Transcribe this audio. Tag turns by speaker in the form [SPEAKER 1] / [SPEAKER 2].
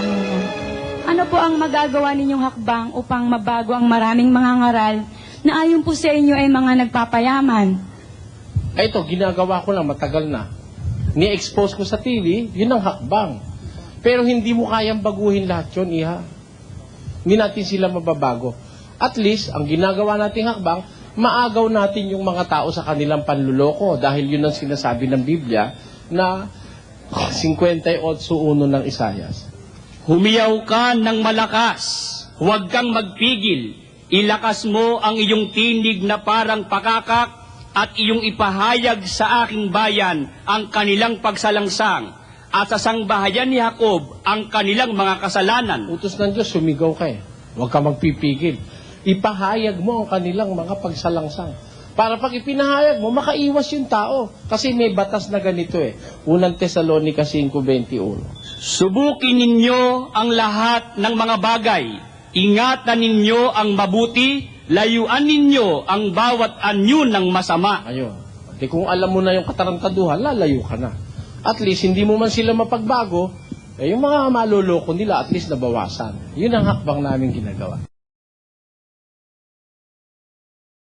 [SPEAKER 1] Panginoon. Ano po ang magagawa ninyong hakbang upang mabago ang maraming mga ngaral na ayon po sa inyo ay mga nagpapayaman?
[SPEAKER 2] Ay, ito, ginagawa ko lang, matagal na. Ni-expose ko sa TV, yun ang hakbang. Pero hindi mo kayang baguhin lahat yun, iha. Hindi natin sila mababago. At least, ang ginagawa nating hakbang, maagaw natin yung mga tao sa kanilang panluloko. Dahil yun ang sinasabi ng Biblia na 58:1 ng Isayas.
[SPEAKER 3] Humiyaw ka ng malakas, huwag kang magpigil. Ilakas mo ang iyong tinig na parang pakakak at iyong ipahayag sa aking bayan ang kanilang pagsalangsang at sa sangbahayan ni Jacob ang kanilang mga kasalanan.
[SPEAKER 2] Utos ng Diyos, sumigaw ka eh. Huwag ka magpipigil. Ipahayag mo ang kanilang mga pagsalangsang. Para pag ipinahayag mo, makaiwas yung tao. Kasi may batas na ganito eh. Unang Tesalonica 5:21.
[SPEAKER 3] Subukin ninyo ang lahat ng mga bagay. Ingatan ninyo ang mabuti, layuan ninyo ang bawat anyo ng masama.
[SPEAKER 2] Ayun. Di kung alam mo na yung katarantaduhan, lalayo ka na. At least, hindi mo man sila mapagbago, eh yung mga maluloko nila, at least nabawasan. Yun ang hakbang namin ginagawa.